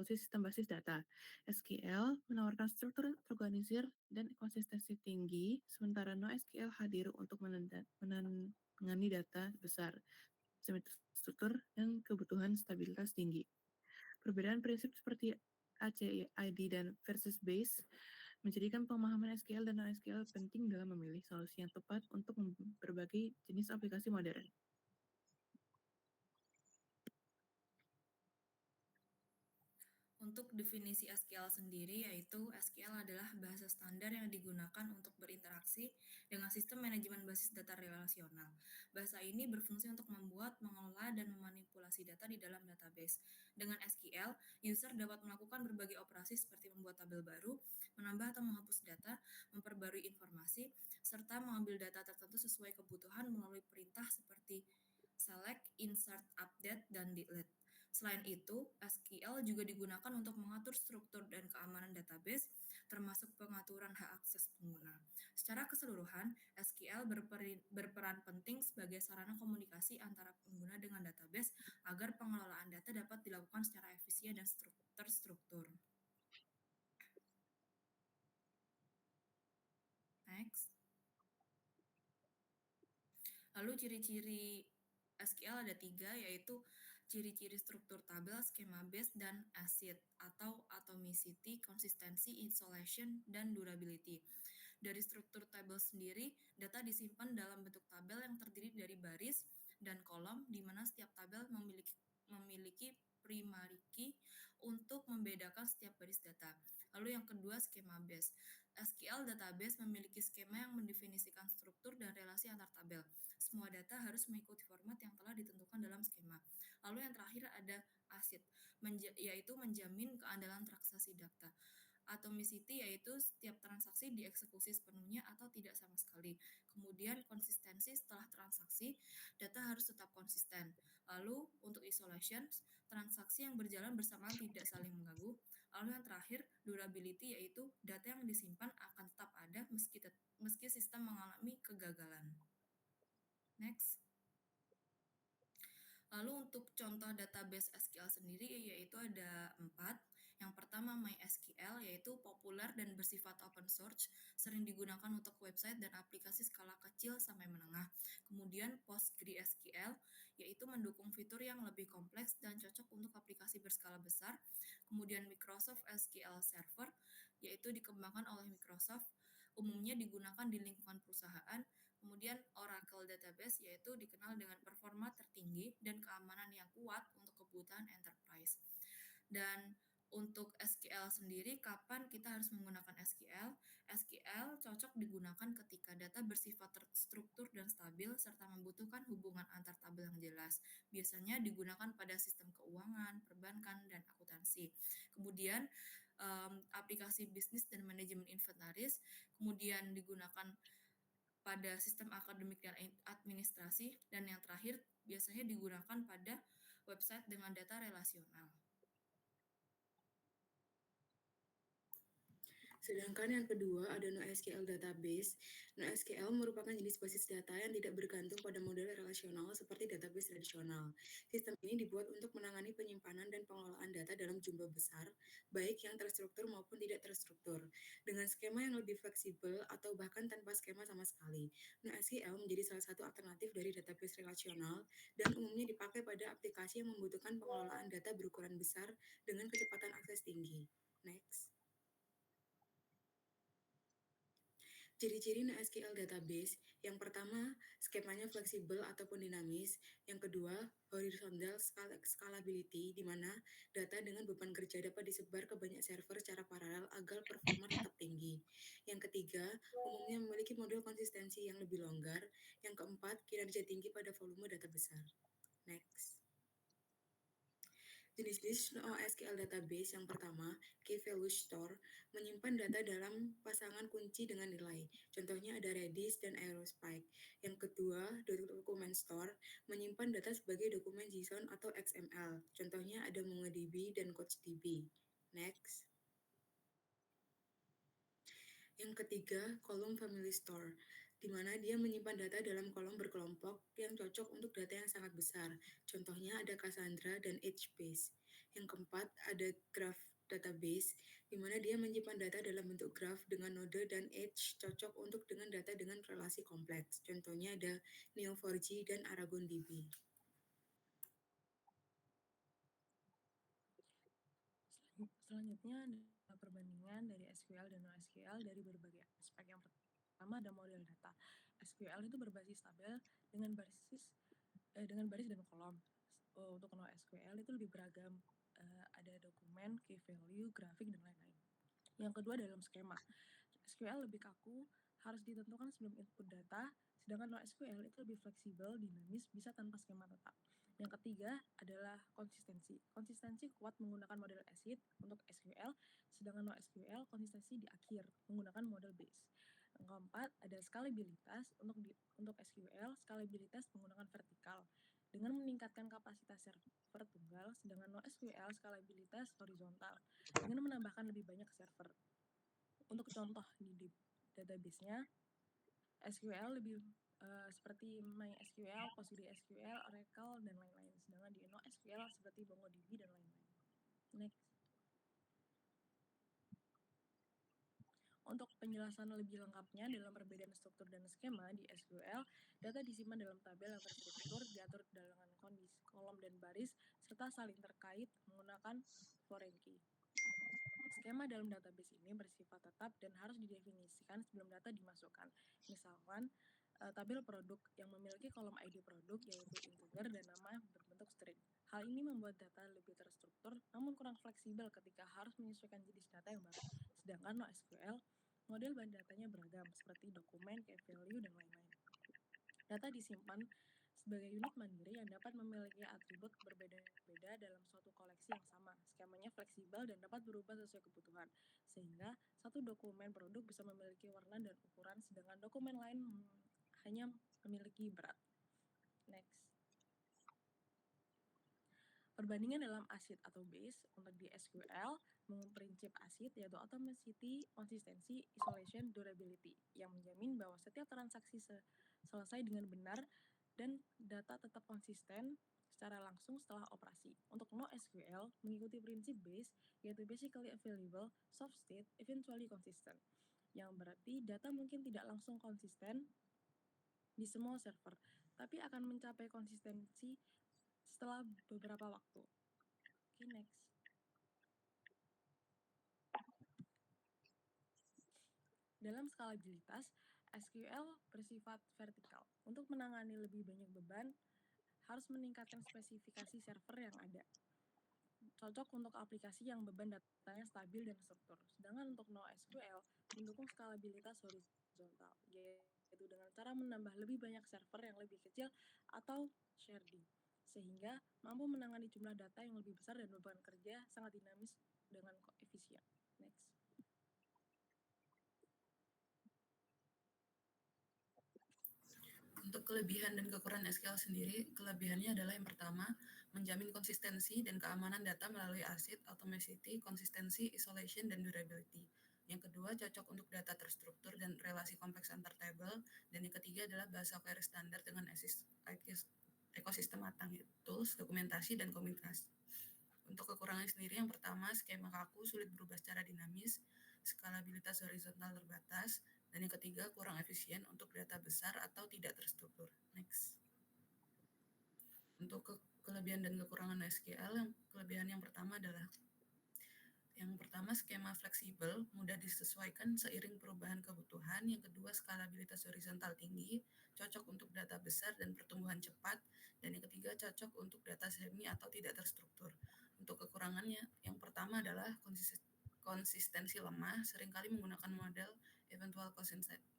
eksekusi sistem basis data. SQL menawarkan struktur terorganisir dan konsistensi tinggi, sementara NoSQL hadir untuk menangani data besar, struktur, dan kebutuhan stabilitas tinggi. Perbedaan prinsip seperti ACID dan versus base menjadikan pemahaman SQL dan NoSQL penting dalam memilih solusi yang tepat untuk berbagai jenis aplikasi modern. Untuk definisi SQL sendiri, yaitu SQL adalah bahasa standar yang digunakan untuk berinteraksi dengan sistem manajemen basis data relasional. Bahasa ini berfungsi untuk membuat, mengelola, dan memanipulasi data di dalam database. Dengan SQL, user dapat melakukan berbagai operasi seperti membuat tabel baru, menambah atau menghapus data, memperbarui informasi, serta mengambil data tertentu sesuai kebutuhan melalui perintah seperti select, insert, update, dan delete. Selain itu, SQL juga digunakan untuk mengatur struktur dan keamanan database, termasuk pengaturan hak akses pengguna. Secara keseluruhan, SQL berperan penting sebagai sarana komunikasi antara pengguna dengan database agar pengelolaan data dapat dilakukan secara efisien dan terstruktur. Next. Lalu ciri-ciri SQL ada 3, yaitu ciri-ciri struktur tabel, skema base, dan ACID atau atomicity, consistency, isolation, dan durability. Dari struktur tabel sendiri, data disimpan dalam bentuk tabel yang terdiri dari baris dan kolom, di mana setiap tabel memiliki primary key untuk membedakan setiap baris data. Lalu yang kedua, skema base. SQL database memiliki skema yang mendefinisikan struktur dan relasi antar tabel. Semua data harus mengikuti format yang telah ditentukan dalam skema. Lalu yang terakhir ada ACID, yaitu menjamin keandalan transaksi data. Atomicity yaitu setiap transaksi dieksekusi sepenuhnya atau tidak sama sekali. Kemudian konsistensi, setelah transaksi, data harus tetap konsisten. Lalu untuk isolation, transaksi yang berjalan bersamaan tidak saling mengganggu. Lalu yang terakhir, durability yaitu data yang disimpan akan tetap ada meski sistem mengalami kegagalan. Next. Lalu untuk contoh database SQL sendiri yaitu ada 4. Yang pertama MySQL, yaitu populer dan bersifat open source, sering digunakan untuk website dan aplikasi skala kecil sampai menengah. Kemudian PostgreSQL, yaitu mendukung fitur yang lebih kompleks dan cocok untuk aplikasi berskala besar. Kemudian Microsoft SQL Server, yaitu dikembangkan oleh Microsoft, umumnya digunakan di lingkungan perusahaan. Kemudian Oracle Database, yaitu dikenal dengan performa tertinggi dan keamanan yang kuat untuk kebutuhan enterprise. Dan untuk SQL sendiri, kapan kita harus menggunakan SQL? SQL cocok digunakan ketika data bersifat terstruktur dan stabil serta membutuhkan hubungan antar tabel yang jelas. Biasanya digunakan pada sistem keuangan, perbankan, dan akuntansi. Kemudian aplikasi bisnis dan manajemen inventaris, kemudian digunakan pada sistem akademik dan administrasi, dan yang terakhir biasanya digunakan pada website dengan data relasional. Sedangkan yang kedua ada NoSQL database. NoSQL merupakan jenis basis data yang tidak bergantung pada model relasional seperti database tradisional. Sistem ini dibuat untuk menangani penyimpanan dan pengelolaan data dalam jumlah besar, baik yang terstruktur maupun tidak terstruktur, dengan skema yang lebih fleksibel atau bahkan tanpa skema sama sekali. NoSQL menjadi salah satu alternatif dari database relasional dan umumnya dipakai pada aplikasi yang membutuhkan pengelolaan data berukuran besar dengan kecepatan akses tinggi. Next. Ciri-ciri NoSQL database, yang pertama, skemanya fleksibel ataupun dinamis. Yang kedua, horizontal scalability, di mana data dengan beban kerja dapat disebar ke banyak server secara paralel agar performa tetap tinggi. Yang ketiga, umumnya memiliki model konsistensi yang lebih longgar. Yang keempat, kinerja tinggi pada volume data besar. Next. Jenis-jenis NoSQL database yang pertama, Key Value Store, menyimpan data dalam pasangan kunci dengan nilai. Contohnya ada Redis dan Aerospike. Yang kedua, Document Store, menyimpan data sebagai dokumen JSON atau XML. Contohnya ada MongoDB dan CouchDB. Next. Yang ketiga, Column Family Store, di mana dia menyimpan data dalam kolom berkelompok yang cocok untuk data yang sangat besar. Contohnya ada Cassandra dan HBase. Yang keempat, ada graph database, di mana dia menyimpan data dalam bentuk graph dengan node dan edge cocok untuk dengan data dengan relasi kompleks. Contohnya ada Neo4j dan AragonDB. Selanjutnya ada perbandingan dari SQL dan NoSQL dari berbagai aspek. Yang pertama ada model data. SQL itu berbasis tabel dengan baris dan kolom. Untuk NoSQL itu lebih beragam. Ada dokumen, key value, grafik, dan lain-lain. Yang kedua dalam skema. SQL lebih kaku, harus ditentukan sebelum input data, sedangkan NoSQL itu lebih fleksibel, dinamis, bisa tanpa skema tetap. Yang ketiga adalah konsistensi. Konsistensi kuat menggunakan model ACID untuk SQL, sedangkan NoSQL konsistensi di akhir menggunakan model base. Yang keempat ada skalabilitas untuk SQL, skalabilitas menggunakan vertikal dengan meningkatkan kapasitas server tunggal, sedangkan NoSQL skalabilitas horizontal dengan menambahkan lebih banyak server. Untuk contoh di database-nya, SQL lebih seperti MySQL, PostgreSQL, Oracle, dan lain-lain. Sedangkan di NoSQL seperti MongoDB dan lain-lain. Next. Untuk penjelasan lebih lengkapnya dalam perbedaan struktur dan skema di SQL, data disimpan dalam tabel yang terstruktur, diatur dengan kondisi kolom dan baris, serta saling terkait menggunakan foreign key. Skema dalam database ini bersifat tetap dan harus didefinisikan sebelum data dimasukkan. Misalkan, tabel produk yang memiliki kolom ID produk yaitu integer dan nama berbentuk string. Hal ini membuat data lebih terstruktur namun kurang fleksibel ketika harus menyesuaikan jenis data yang baru. Sedangkan NoSQL, model bahan datanya beragam seperti dokumen, key value, dan lain-lain. Data disimpan sebagai unit mandiri yang dapat memiliki atribut berbeda-beda dalam suatu koleksi yang sama. Skemanya fleksibel dan dapat berubah sesuai kebutuhan, sehingga satu dokumen produk bisa memiliki warna dan ukuran, sedangkan dokumen lain hanya memiliki berat. Next. Perbandingan dalam ACID atau base untuk di SQL menggunakan prinsip ACID yaitu Atomicity, Consistency, Isolation, Durability yang menjamin bahwa setiap transaksi selesai dengan benar dan data tetap konsisten secara langsung setelah operasi. Untuk NoSQL mengikuti prinsip base yaitu basically available, soft state, eventually consistent yang berarti data mungkin tidak langsung konsisten di semua server, tapi akan mencapai konsistensi setelah beberapa waktu. Oke, next. Dalam skalabilitas, SQL bersifat vertikal. Untuk menangani lebih banyak beban, harus meningkatkan spesifikasi server yang ada. Cocok untuk aplikasi yang beban datanya stabil dan struktur. Sedangkan untuk NoSQL, mendukung skalabilitas horizontal, yaitu dengan cara menambah lebih banyak server yang lebih kecil atau sharding, sehingga mampu menangani jumlah data yang lebih besar dan beban kerja sangat dinamis dengan efisien. Next. Untuk kelebihan dan kekurangan SQL sendiri, kelebihannya adalah yang pertama, menjamin konsistensi dan keamanan data melalui ACID, Atomicity, Consistency, Isolation, dan Durability. Yang kedua, cocok untuk data terstruktur dan relasi kompleks antar table. Dan yang ketiga adalah bahasa query standar dengan ekosistem matang, tools, dokumentasi, dan komunikasi. Untuk kekurangan sendiri, yang pertama, skema kaku, sulit berubah secara dinamis, skalabilitas horizontal terbatas, dan yang ketiga, kurang efisien untuk data besar atau tidak terstruktur. Next. Untuk kelebihan dan kekurangan SQL, kelebihan yang pertama adalah skema fleksibel, mudah disesuaikan seiring perubahan kebutuhan. Yang kedua, skalabilitas horizontal tinggi, cocok untuk data besar dan pertumbuhan cepat. Dan yang ketiga, cocok untuk data semi atau tidak terstruktur. Untuk kekurangannya, yang pertama adalah konsistensi lemah, seringkali menggunakan model eventual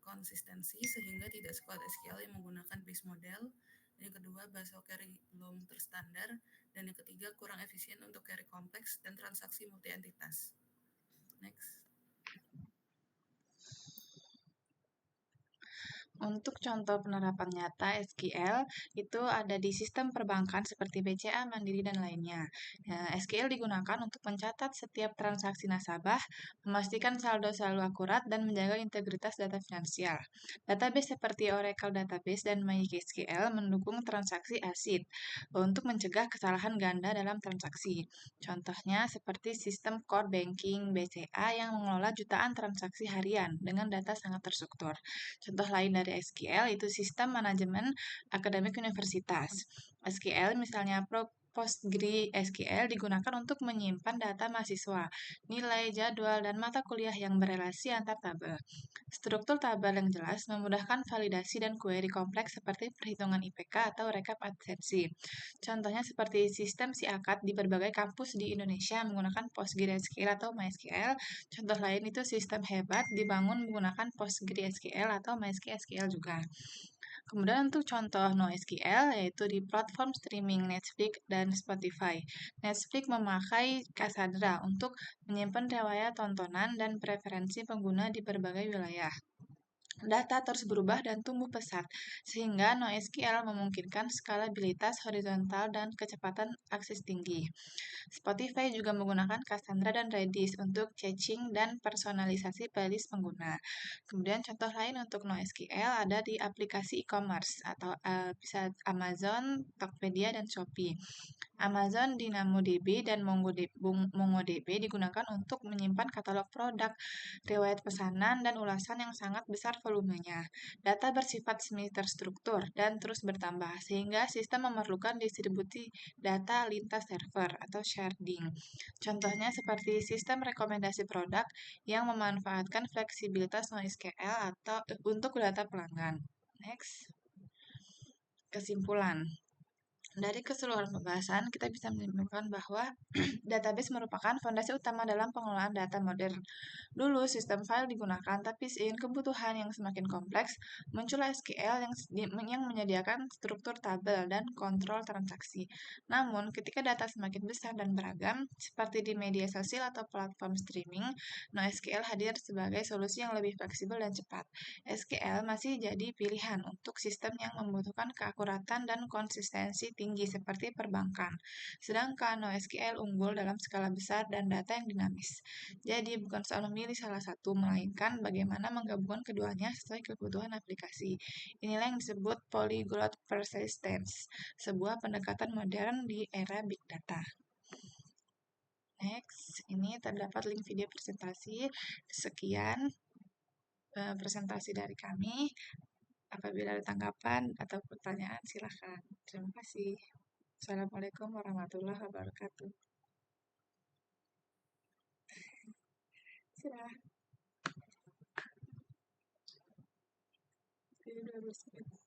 konsistensi sehingga tidak sekuat SQL yang menggunakan base model. Dan yang kedua, bahasa query belum terstandar. Dan yang ketiga, kurang efisien untuk query kompleks dan transaksi multi entitas. Next. Untuk contoh penerapan nyata SQL itu ada di sistem perbankan seperti BCA, Mandiri, dan lainnya. Nah, SQL digunakan untuk mencatat setiap transaksi nasabah, memastikan saldo selalu akurat, dan menjaga integritas data finansial. Database seperti Oracle Database dan MySQL mendukung transaksi ACID untuk mencegah kesalahan ganda dalam transaksi. Contohnya seperti sistem core banking BCA yang mengelola jutaan transaksi harian dengan data sangat terstruktur. Contoh lain dari SQL itu sistem manajemen akademik universitas. SQL misalnya PostgreSQL digunakan untuk menyimpan data mahasiswa, nilai, jadwal, dan mata kuliah yang berelasi antar tabel. Struktur tabel yang jelas memudahkan validasi dan query kompleks seperti perhitungan IPK atau rekap absensi. Contohnya seperti sistem SIAKAT di berbagai kampus di Indonesia menggunakan PostgreSQL atau MySQL. Contoh lain itu sistem hebat dibangun menggunakan PostgreSQL atau MySQL juga. Kemudian untuk contoh NoSQL yaitu di platform streaming Netflix dan Spotify. Netflix memakai Cassandra untuk menyimpan riwayat tontonan dan preferensi pengguna di berbagai wilayah. Data terus berubah dan tumbuh pesat, sehingga NoSQL memungkinkan skalabilitas horizontal dan kecepatan akses tinggi. Spotify juga menggunakan Cassandra dan Redis untuk caching dan personalisasi playlist pengguna. Kemudian contoh lain untuk NoSQL ada di aplikasi e-commerce atau bisa Amazon, Tokopedia, dan Shopee. Amazon DynamoDB dan MongoDB digunakan untuk menyimpan katalog produk, riwayat pesanan, dan ulasan yang sangat besar volumenya. Data bersifat semi-terstruktur dan terus bertambah, sehingga sistem memerlukan distribusi data lintas server atau sharding. Contohnya seperti sistem rekomendasi produk yang memanfaatkan fleksibilitas NoSQL atau untuk data pelanggan. Next. Kesimpulan. Dari keseluruhan pembahasan, kita bisa menyimpulkan bahwa database merupakan fondasi utama dalam pengelolaan data modern. Dulu, sistem file digunakan, tapi seiring kebutuhan yang semakin kompleks, muncullah SQL yang menyediakan struktur tabel dan kontrol transaksi. Namun, ketika data semakin besar dan beragam, seperti di media sosial atau platform streaming, NoSQL hadir sebagai solusi yang lebih fleksibel dan cepat. SQL masih jadi pilihan untuk sistem yang membutuhkan keakuratan dan konsistensi tinggi seperti perbankan. Sedangkan NoSQL unggul dalam skala besar dan data yang dinamis. Jadi bukan soal memilih salah satu, melainkan bagaimana menggabungkan keduanya sesuai kebutuhan aplikasi. Inilah yang disebut polyglot persistence, sebuah pendekatan modern di era big data. Next, ini terdapat link video presentasi. Sekian presentasi dari kami. Apabila ada tanggapan atau pertanyaan, silakan. Terima kasih. Assalamualaikum warahmatullahi wabarakatuh. Sudah. 12 menit.